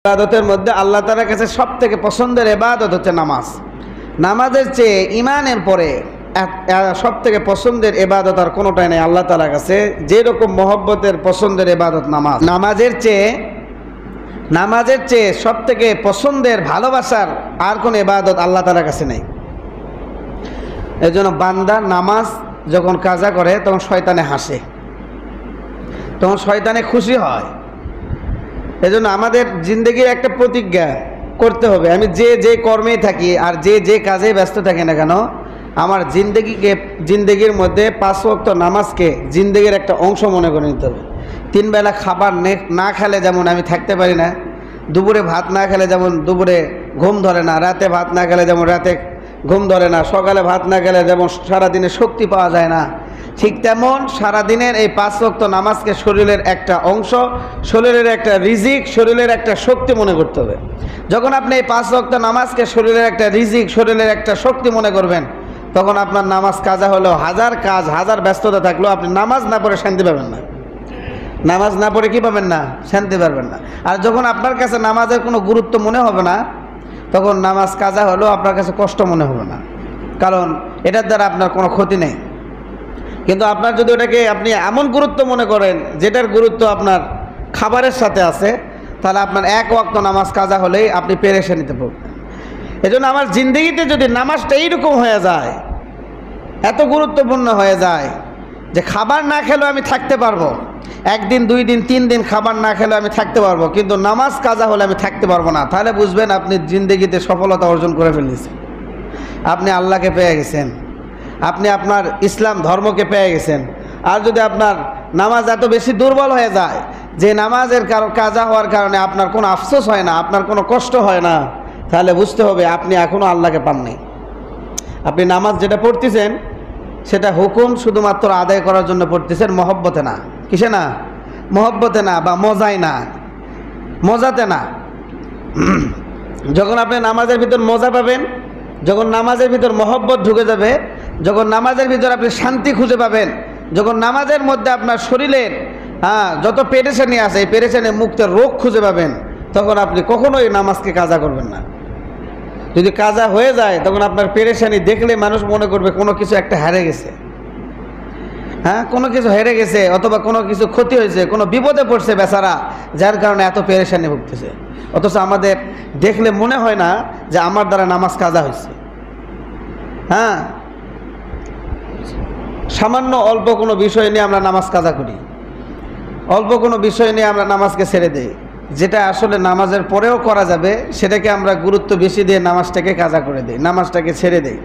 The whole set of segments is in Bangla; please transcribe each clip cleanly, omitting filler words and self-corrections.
ইবাদতের মধ্যে আল্লাহ তাআলার কাছে সবথেকে পছন্দের ইবাদত হচ্ছে নামাজ। নামাজের চেয়ে ঈমানের পরে সবথেকে পছন্দের ইবাদত আর কোনোটাই নেই আল্লাহ তাআলার কাছে। যেরকম মহব্বতের পছন্দের ইবাদত নামাজ, নামাজের চেয়ে সবথেকে পছন্দের ভালোবাসার আর কোনো ইবাদত আল্লাহ তাআলার কাছে নেই। এজন্য বান্দা নামাজ যখন কাজা করে তখন শয়তানে হাসে, তখন শয়তানে খুশি হয়। এজন্য আমাদের জিন্দগির একটা প্রতিজ্ঞা করতে হবে, আমি যে কর্মেই থাকি আর যে কাজে ব্যস্ত থাকি না কেন, আমার জিন্দগির মধ্যে 5 ওয়াক্ত নামাজকে জিন্দগির একটা অংশ মনে করে নিতে হবে। 3 বেলা খাবার না খেলে যেমন আমি থাকতে পারি না, দুপুরে ভাত না খেলে যেমন দুপুরে ঘুম ধরে না, রাতে ভাত না খেলে যেমন রাতে ঘুম ধরে না, সকালে ভাত না খেলে যেমন সারাদিনে শক্তি পাওয়া যায় না, ঠিক তেমন সারাদিনের এই 5 ওয়াক্ত নামাজকে শরীরের একটা অংশ, শরীরের একটা রিজিক, শরীরের একটা শক্তি মনে করতে হবে। যখন আপনি এই 5 ওয়াক্ত নামাজকে শরীরের একটা রিজিক, শরীরের একটা শক্তি মনে করবেন, তখন আপনার নামাজ কাজা হলেও হাজার কাজ, হাজার ব্যস্ততা থাকলেও আপনি নামাজ না পড়ে শান্তি পাবেন না। নামাজ না পড়ে কি পাবেন না? শান্তি পাবেন না। আর যখন আপনার কাছে নামাজের কোনো গুরুত্ব মনে হবে না, তখন নামাজ কাজা হলেও আপনার কাছে কষ্ট মনে হবে না, কারণ এটার দ্বারা আপনার কোনো ক্ষতি নেই। কিন্তু আপনার যদি ওটাকে আপনি এমন গুরুত্ব মনে করেন যেটার গুরুত্ব আপনার খাবারের সাথে আছে, তাহলে আপনার 1 ওয়াক্ত নামাজ কাজা হলেই আপনি পেরেশানিতে পড়বেন। এজন্য আমার জিন্দগিতে যদি নামাজটা এইরকম হয়ে যায়, এত গুরুত্বপূর্ণ হয়ে যায় যে খাবার না খেলেও আমি থাকতে পারবো, 1 দিন 2 দিন 3 দিন খাবার না খেলেও আমি থাকতে পারবো, কিন্তু নামাজ কাজা হলে আমি থাকতে পারবো না, তাহলে বুঝবেন আপনি জিন্দগিতে সফলতা অর্জন করে ফেলেছেন, আপনি আল্লাহকে পেয়ে গেছেন, আপনি আপনার ইসলাম ধর্মকে পেয়ে গেছেন। আর যদি আপনার নামাজ এত বেশি দুর্বল হয়ে যায় যে নামাজের কাজা হওয়ার কারণে আপনার কোনো আফসোস হয় না, আপনার কোনো কষ্ট হয় না, তাহলে বুঝতে হবে আপনি এখনও আল্লাহকে পাননি। আপনি নামাজ যেটা পড়তেছেন সেটা হুকুম শুধুমাত্র আদায় করার জন্য পড়তেছেন, মহব্বতে না। কিসে না? মহব্বতে না, বা মজায় না, মজাতে না। যখন আপনি নামাজের ভিতর মজা পাবেন, যখন নামাজের ভিতর মহব্বত ঢুকে যাবে, যখন নামাজের ভিতর আপনি শান্তি খুঁজে পাবেন, যখন নামাজের মধ্যে আপনার শরীরের যত পেরেশানি আছে এই পেরেশানি মুক্তের রোগ খুঁজে পাবেন, তখন আপনি কখনোই নামাজকে কাজা করবেন না। যদি কাজা হয়ে যায় তখন আপনার পেরেশানি দেখলে মানুষ মনে করবে কোনো কিছু একটা হেরে গেছে, কোনো কিছু হেরে গেছে, অথবা কোনো কিছু ক্ষতি হয়েছে, কোনো বিপদে পড়ছে বেচারা, যার কারণে এত পেরেশানি ভুগতেছে। অথচ আমাদের দেখলে মনে হয় না যে আমার দ্বারা নামাজ কাজা হয়েছে। সামান্য অল্প কোনো বিষয় নিয়ে আমরা নামাজ কাজা করি, অল্প কোনো বিষয় নিয়ে আমরা নামাজকে ছেড়ে দিই, যেটা আসলে নামাজের পরেও করা যাবে সেটাকে আমরা গুরুত্ব বেশি দিয়ে নামাজটাকে কাজা করে দিই, নামাজটাকে ছেড়ে দিই।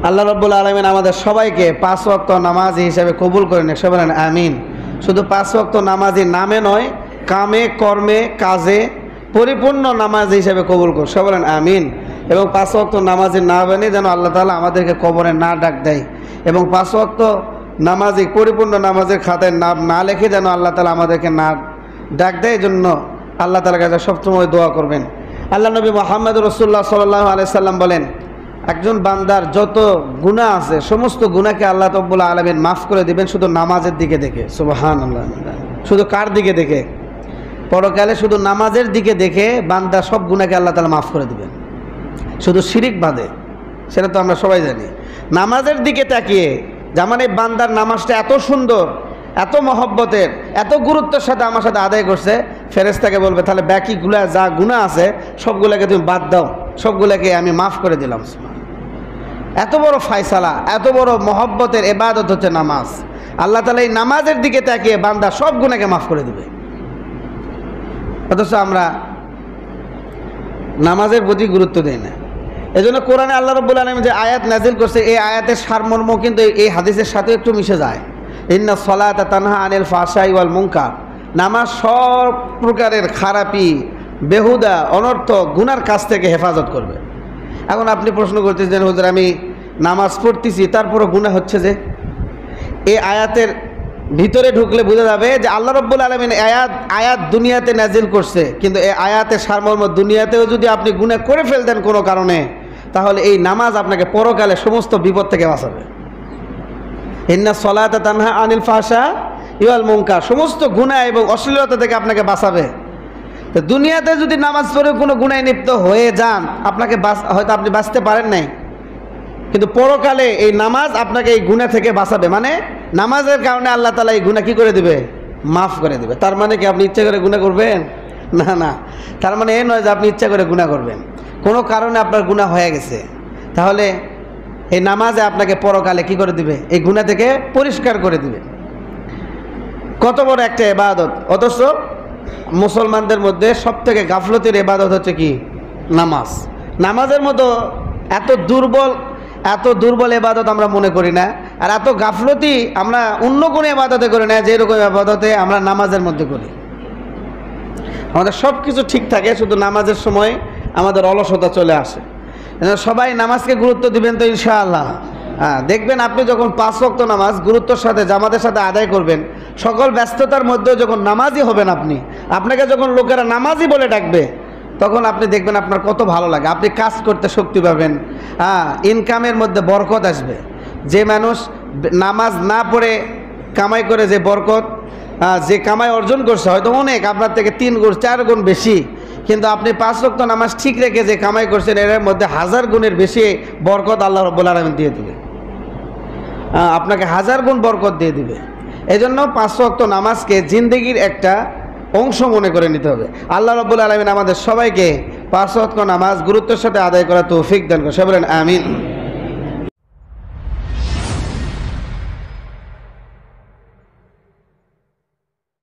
আল্লাহ রাব্বুল আলামিন আমাদের সবাইকে 5 ওয়াক্ত নামাজি হিসাবে কবুল করে নেন, সবাই বলেন আমিন। শুধু 5 ওয়াক্ত নামাজি নামে নয়, কামে কর্মে কাজে পরিপূর্ণ নামাজি হিসাবে কবুল করুন, সবাই বলেন আমিন। এবং 5 ওয়াক্ত নামাজি না বানিয়ে যেন আল্লাহ তাআলা আমাদেরকে কবরে না ডাক দেয়, এবং 5 ওয়াক্ত নামাজি পরিপূর্ণ নামাজের খাতায় নাম না লেখে যেন আল্লাহ তাআলা আমাদেরকে না ডাক দেয়। এই জন্য আল্লাহ তাআলার কাছে সবসময় দোয়া করবেন। আল্লাহ নবী মুহাম্মদ রাসূলুল্লাহ সাল্লাল্লাহু আলাইহি সাল্লাম বলেন, একজন বান্দার যত গুনাহ আছে সমস্ত গুনাহকে আল্লাহ রাব্বুল আলামিন মাফ করে দিবেন শুধু নামাজের দিকে দেখে। সুবহানাল্লাহ। শুধু কার দিকে দেখে? পরকালে শুধু নামাজের দিকে দেখে বান্দা সব গুনাহকে আল্লাহ তাআলা মাফ করে দিবেন, শুধু শিরিক বাদে। সেটা তো আমরা সবাই জানি। নামাজের দিকে তাকিয়ে যেমন এই বান্দার নামাজটা এত সুন্দর, এত মহব্বতের, এত গুরুত্বের সাথে আমার সাথে আদায় করছে, ফেরেশতাকে বলবে তাহলে বাকিগুলা যা গুনাহ আছে সবগুলোকে তুমি বাদ দাও, সবগুলোকে আমি মাফ করে দিলাম। এত বড় ফায়সালা, এত বড় মহব্বতের ইবাদত হচ্ছে নামাজ। আল্লাহ তাআলা এই নামাজের দিকে তাকিয়ে বান্দা সব গুনাহকে মাফ করে দিবে। অথচ আমরা নামাজের প্রতি গুরুত্ব দিই না। এজন্য কোরআনে আল্লাহ রাব্বুল আলামিন যে আয়াত নাজিল করছে, এই আয়াতের সারমর্ম কিন্তু এই হাদিসের সাথে একটু মিশে যায়। ইন্না সলাতা তানহা আনিল ফাহশাই ওয়াল মুনকার। নামাজ সব প্রকারের খারাপি, বেহুদা, অনর্থক, গুনার কাছ থেকে হেফাজত করবে। এখন আপনি প্রশ্ন করতেছেন, হুজুর আমি নামাজ পড়তেছি তারপরও গুনাহ হচ্ছে যে? এই আয়াতের ভিতরে ঢুকলে বোঝা যাবে যে আল্লাহ রাব্বুল আলামিন আয়াত দুনিয়াতে নাজিল করছে, কিন্তু এই আয়াতের সারমর্ম দুনিয়াতেও যদি আপনি গুনাহ করে ফেলতেন কোনো কারণে, তাহলে এই নামাজ আপনাকে পরকালে সমস্ত বিপদ থেকে বাঁচাবে। ইন্না সলাতা তানহা আনিল ফাহশা ওয়াল মুনকার, সমস্ত গুনাহ এবং অশ্লীলতা থেকে আপনাকে বাঁচাবে। তো দুনিয়াতে যদি নামাজ পড়ে কোনো গুনায় লিপ্ত হয়ে যান, আপনাকে হয়তো আপনি বাঁচতে পারেন নাই, কিন্তু পরকালে এই নামাজ আপনাকে এই গুনাহ থেকে বাঁচাবে। মানে নামাজের কারণে আল্লাহ তাআলা এই গুনাহ কি করে দিবে? মাফ করে দিবে। তার মানে কি আপনি ইচ্ছা করে গুনাহ করবেন? না না, তার মানে এই নয় যে আপনি ইচ্ছা করে গুনাহ করবেন। কোনো কারণে আপনার গুনাহ হয়ে গেছে, তাহলে এই নামাজে আপনাকে পরকালে কি করে দিবে? এই গুনাহ থেকে পরিষ্কার করে দিবে। কত বড় একটা ইবাদত, অথচ মুসলমানদের মধ্যে সবথেকে গাফলতির ইবাদত হচ্ছে কি? নামাজ। নামাজের মতো এত দুর্বল ইবাদত আমরা মনে করি না, আর এত গাফলতি আমরা অন্য কোনো ইবাদতে করি না যেরকম ইবাদতে আমরা নামাজের মধ্যে করি। আমাদের সব কিছু ঠিক থাকে, শুধু নামাজের সময় আমাদের অলসতা চলে আসে। সবাই নামাজকে গুরুত্ব দিবেন তো ইনশাআল্লাহ। দেখবেন আপনি যখন 5 ওয়াক্ত নামাজ গুরুত্বের সাথে জামাতের সাথে আদায় করবেন, সকল ব্যস্ততার মধ্যে যখন নামাজি হবেন, আপনাকে যখন লোকেরা নামাজি বলে ডাকবে, তখন আপনি দেখবেন আপনার কত ভালো লাগে, আপনি কাজ করতে শক্তি পাবেন, ইনকামের মধ্যে বরকত আসবে। যে মানুষ নামাজ না পড়ে কামাই করে যে বরকত, যে কামাই অর্জন করছে হয়তো অনেক আপনার থেকে 3 গুণ 4 গুণ বেশি, কিন্তু আপনি 5 ওয়াক্ত নামাজ ঠিক রেখে যে কামাই করছেন এর মধ্যে 1000 গুণের বেশি বরকত আল্লাহ রাব্বুল আলামিন দিয়ে দিবে, আপনাকে 1000 গুণ বরকত দিয়ে দিবে। এজন্য 5 ওয়াক্ত নামাজকে জিন্দেগির একটা অংশ মনে করে নিতে হবে। আল্লাহ রাব্বুল আলামিন আমাদের সবাইকে 5 ওয়াক্ত নামাজ গুরুত্বের সাথে আদায় করার তৌফিক দান করুন। সবাই বলেন আমিন।